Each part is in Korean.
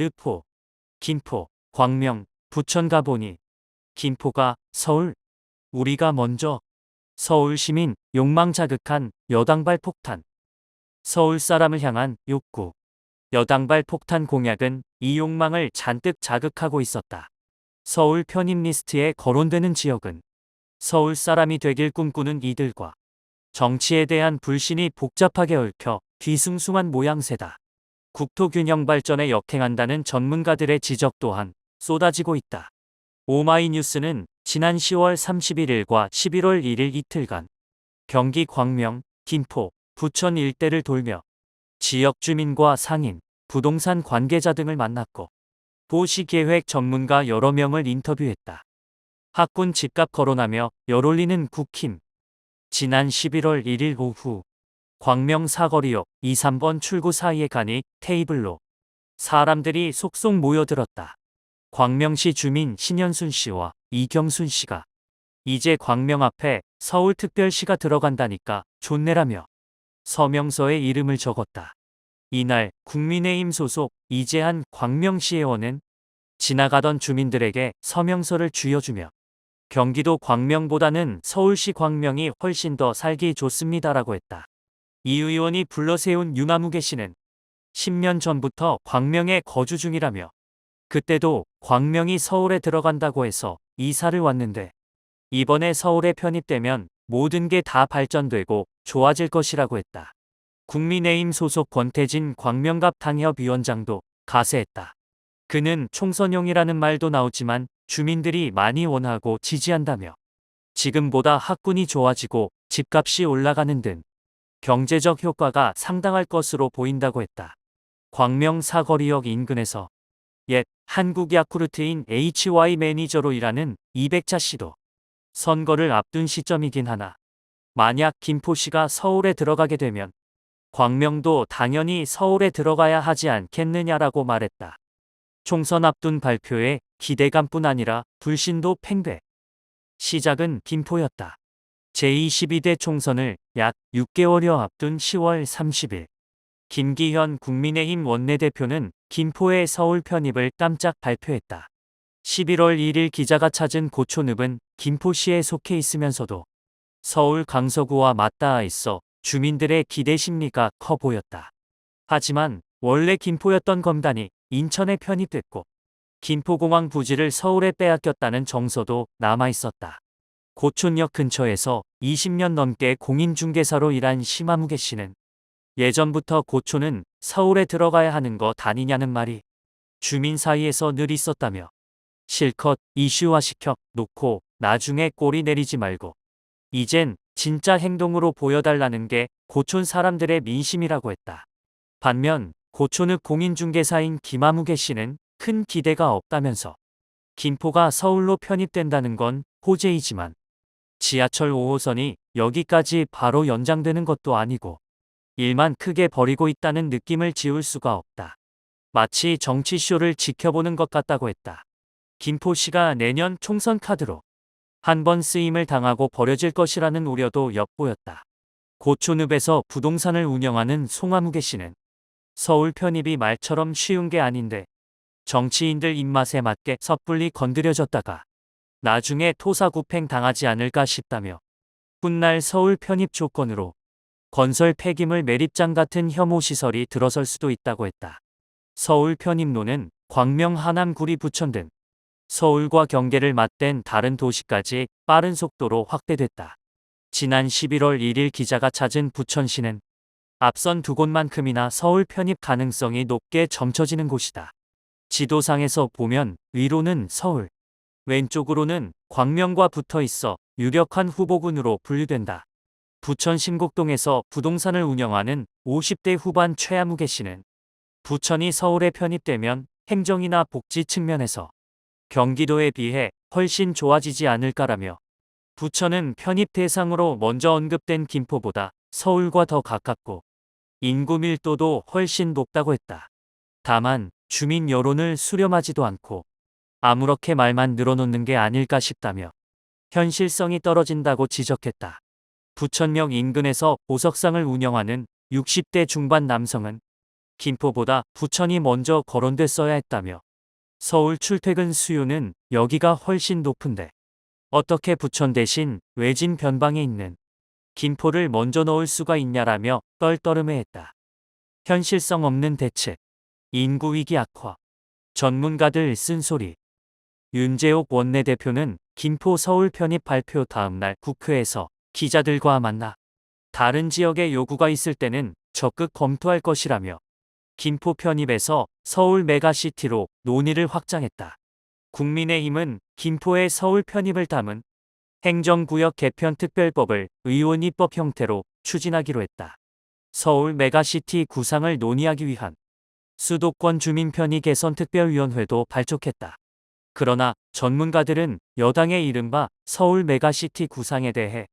르포, 김포, 광명, 부천 가보니 김포가 서울, 우리가 먼저. 서울 시민 욕망 자극한 여당발 폭탄. 서울 사람을 향한 욕구. 여당발 폭탄 공약은 이 욕망을 잔뜩 자극하고 있었다. 서울 편입 리스트에 거론되는 지역은 서울 사람이 되길 꿈꾸는 이들과 정치에 대한 불신이 복잡하게 얽혀 뒤숭숭한 모양새다. 국토 균형 발전에 역행한다는 전문가들의 지적 또한 쏟아지고 있다. 오마이뉴스는 지난 10월 31일과 11월 1일 이틀간 경기 광명, 김포, 부천 일대를 돌며 지역 주민과 상인, 부동산 관계자 등을 만났고 도시계획 전문가 여러 명을 인터뷰했다. 학군 집값 거론하며 열올리는 국힘. 지난 11월 1일 오후 광명 사거리역 2, 3번 출구 사이에 가니 테이블로 사람들이 속속 모여들었다. 광명시 주민 신현순 씨와 이경순 씨가 이제 광명 앞에 서울특별시가 들어간다니까 좋네라며 서명서에 이름을 적었다. 이날 국민의힘 소속 이재한 광명시의원은 지나가던 주민들에게 서명서를 쥐어주며 경기도 광명보다는 서울시 광명이 훨씬 더 살기 좋습니다라고 했다. 이 의원이 불러세운 유나무개 씨는 10년 전부터 광명에 거주 중이라며 그때도 광명이 서울에 들어간다고 해서 이사를 왔는데 이번에 서울에 편입되면 모든 게 다 발전되고 좋아질 것이라고 했다. 국민의힘 소속 권태진 광명갑 당협위원장도 가세했다. 그는 총선용이라는 말도 나오지만 주민들이 많이 원하고 지지한다며 지금보다 학군이 좋아지고 집값이 올라가는 등 경제적 효과가 상당할 것으로 보인다고 했다. 광명 사거리역 인근에서 옛 한국 야쿠르트인 HY 매니저로 일하는 이백차 씨도 선거를 앞둔 시점이긴 하나 만약 김포시가 서울에 들어가게 되면 광명도 당연히 서울에 들어가야 하지 않겠느냐라고 말했다. 총선 앞둔 발표에 기대감뿐 아니라 불신도 팽배. 시작은 김포였다. 제22대 총선을 약 6개월여 앞둔 10월 30일 김기현 국민의힘 원내대표는 김포의 서울 편입을 깜짝 발표했다. 11월 1일 기자가 찾은 고촌읍은 김포시에 속해 있으면서도 서울 강서구와 맞닿아 있어 주민들의 기대 심리가 커 보였다. 하지만 원래 김포였던 검단이 인천에 편입됐고 김포공항 부지를 서울에 빼앗겼다는 정서도 남아있었다. 고촌역 근처에서 20년 넘게 공인중개사로 일한 심하무개 씨는 예전부터 고촌은 서울에 들어가야 하는 거 아니냐는 말이 주민 사이에서 늘 있었다며 실컷 이슈화시켜 놓고 나중에 꼬리 내리지 말고 이젠 진짜 행동으로 보여달라는 게 고촌 사람들의 민심이라고 했다. 반면 고촌읍 공인중개사인 김하무개 씨는 큰 기대가 없다면서 김포가 서울로 편입된다는 건 호재이지만 지하철 5호선이 여기까지 바로 연장되는 것도 아니고 일만 크게 벌이고 있다는 느낌을 지울 수가 없다. 마치 정치쇼를 지켜보는 것 같다고 했다. 김포시가 내년 총선 카드로 한 번 쓰임을 당하고 버려질 것이라는 우려도 엿보였다. 고촌읍에서 부동산을 운영하는 송하무개 씨는 서울 편입이 말처럼 쉬운 게 아닌데 정치인들 입맛에 맞게 섣불리 건드려졌다가 나중에 토사구팽 당하지 않을까 싶다며 훗날 서울 편입 조건으로 건설 폐기물 매립장 같은 혐오 시설이 들어설 수도 있다고 했다. 서울 편입로는 광명, 하남, 구리, 부천 등 서울과 경계를 맞댄 다른 도시까지 빠른 속도로 확대됐다. 지난 11월 1일 기자가 찾은 부천시는 앞선 두 곳만큼이나 서울 편입 가능성이 높게 점쳐지는 곳이다. 지도상에서 보면 위로는 서울, 왼쪽으로는 광명과 붙어 있어 유력한 후보군으로 분류된다. 부천 신곡동에서 부동산을 운영하는 50대 후반 최하무개 씨는 부천이 서울에 편입되면 행정이나 복지 측면에서 경기도에 비해 훨씬 좋아지지 않을까라며 부천은 편입 대상으로 먼저 언급된 김포보다 서울과 더 가깝고 인구 밀도도 훨씬 높다고 했다. 다만 주민 여론을 수렴하지도 않고 아무렇게 말만 늘어놓는 게 아닐까 싶다며 현실성이 떨어진다고 지적했다. 부천역 인근에서 보석상을 운영하는 60대 중반 남성은 김포보다 부천이 먼저 거론됐어야 했다며 서울 출퇴근 수요는 여기가 훨씬 높은데 어떻게 부천 대신 외진 변방에 있는 김포를 먼저 넣을 수가 있냐라며 떨떠름해했다. 현실성 없는 대책, 인구 위기 악화, 전문가들 쓴소리. 윤재옥 원내대표는 김포 서울 편입 발표 다음날 국회에서 기자들과 만나 다른 지역에 요구가 있을 때는 적극 검토할 것이라며 김포 편입에서 서울 메가시티로 논의를 확장했다. 국민의힘은 김포의 서울 편입을 담은 행정구역 개편 특별법을 의원 입법 형태로 추진하기로 했다. 서울 메가시티 구상을 논의하기 위한 수도권 주민 편의 개선 특별위원회도 발족했다. 그러나 전문가들은 여당의 이른바 서울 메가시티 구상에 대해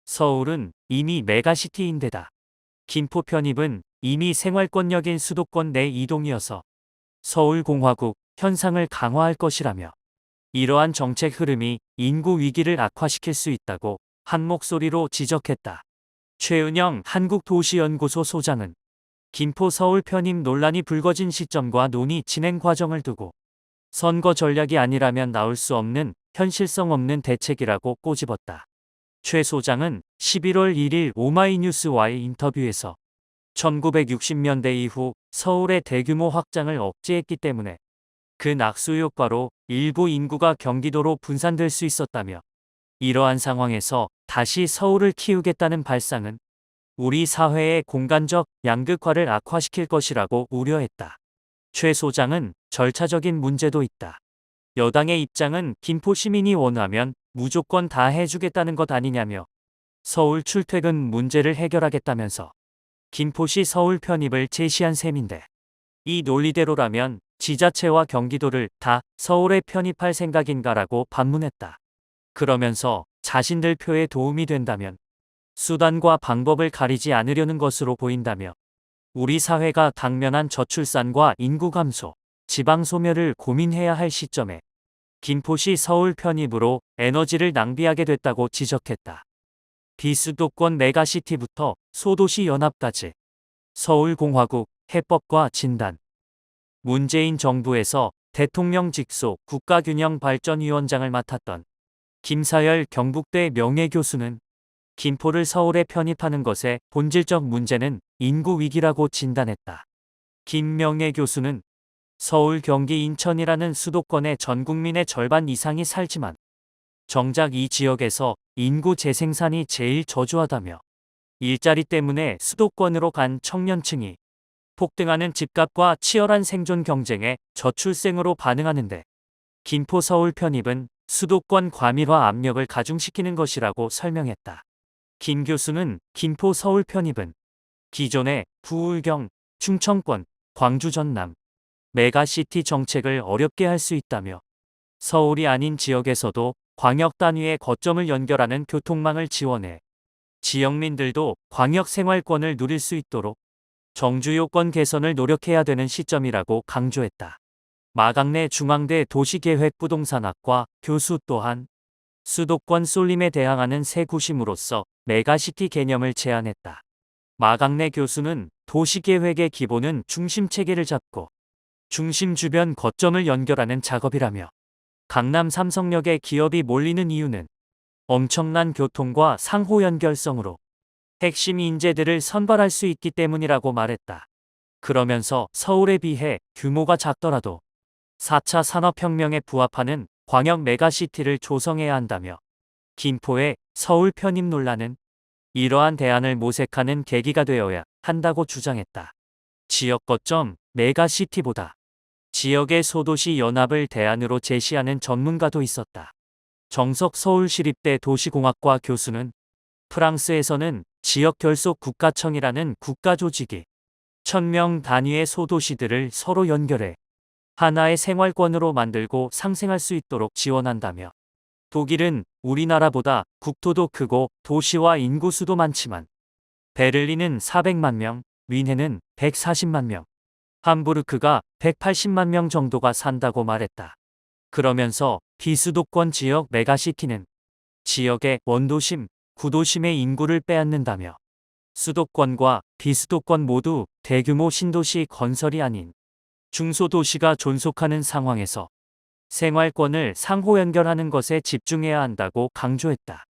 서울은 이미 메가시티인데다 김포 편입은 이미 생활권역인 수도권 내 이동이어서 서울공화국 현상을 강화할 것이라며 이러한 정책 흐름이 인구 위기를 악화시킬 수 있다고 한 목소리로 지적했다. 최은영 한국도시연구소 소장은 김포 서울 편입 논란이 불거진 시점과 논의 진행 과정을 두고 선거 전략이 아니라면 나올 수 없는 현실성 없는 대책이라고 꼬집었다. 최 소장은 11월 1일 오마이뉴스와의 인터뷰에서 1960년대 이후 서울의 대규모 확장을 억제했기 때문에 그 낙수 효과로 일부 인구가 경기도로 분산될 수 있었다며 이러한 상황에서 다시 서울을 키우겠다는 발상은 우리 사회의 공간적 양극화를 악화시킬 것이라고 우려했다. 최 소장은 절차적인 문제도 있다. 여당의 입장은 김포 시민이 원하면 무조건 다 해주겠다는 것 아니냐며 서울 출퇴근 문제를 해결하겠다면서 김포시 서울 편입을 제시한 셈인데 이 논리대로라면 지자체와 경기도를 다 서울에 편입할 생각인가라고 반문했다. 그러면서 자신들 표에 도움이 된다면 수단과 방법을 가리지 않으려는 것으로 보인다며 우리 사회가 당면한 저출산과 인구 감소, 지방 소멸을 고민해야 할 시점에 김포시 서울 편입으로 에너지를 낭비하게 됐다고 지적했다. 비수도권 메가시티부터 소도시 연합까지 서울공화국 해법과 진단. 문재인 정부에서 대통령 직속 국가균형발전위원장을 맡았던 김사열 경북대 명예교수는 김포를 서울에 편입하는 것의 본질적 문제는 인구 위기라고 진단했다. 김명예 교수는 서울, 경기, 인천이라는 수도권의 전 국민의 절반 이상이 살지만 정작 이 지역에서 인구 재생산이 제일 저조하다며 일자리 때문에 수도권으로 간 청년층이 폭등하는 집값과 치열한 생존 경쟁에 저출생으로 반응하는데 김포 서울 편입은 수도권 과밀화 압력을 가중시키는 것이라고 설명했다. 김 교수는 김포 서울 편입은 기존의 부울경, 충청권, 광주 전남, 메가시티 정책을 어렵게 할 수 있다며 서울이 아닌 지역에서도 광역 단위의 거점을 연결하는 교통망을 지원해 지역민들도 광역 생활권을 누릴 수 있도록 정주 요건 개선을 노력해야 되는 시점이라고 강조했다. 마강래 중앙대 도시계획부동산학과 교수 또한 수도권 쏠림에 대항하는 새 구심으로서 메가시티 개념을 제안했다. 마강래 교수는 도시계획의 기본은 중심 체계를 잡고 중심 주변 거점을 연결하는 작업이라며 강남 삼성역에 기업이 몰리는 이유는 엄청난 교통과 상호 연결성으로 핵심 인재들을 선발할 수 있기 때문이라고 말했다. 그러면서 서울에 비해 규모가 작더라도 4차 산업혁명에 부합하는 광역 메가시티를 조성해야 한다며 김포의 서울 편입 논란은 이러한 대안을 모색하는 계기가 되어야 한다고 주장했다. 지역 거점 메가시티보다 지역의 소도시 연합을 대안으로 제시하는 전문가도 있었다. 정석 서울시립대 도시공학과 교수는 프랑스에서는 지역 결속 국가청이라는 국가조직이 1000명 단위의 소도시들을 서로 연결해 하나의 생활권으로 만들고 상생할 수 있도록 지원한다며 독일은 우리나라보다 국토도 크고 도시와 인구 수도 많지만 베를린은 400만 명, 뮌헨은 140만 명, 함부르크가 180만 명 정도가 산다고 말했다. 그러면서 비수도권 지역 메가시티는 지역의 원도심, 구도심의 인구를 빼앗는다며 수도권과 비수도권 모두 대규모 신도시 건설이 아닌 중소도시가 존속하는 상황에서 생활권을 상호 연결하는 것에 집중해야 한다고 강조했다.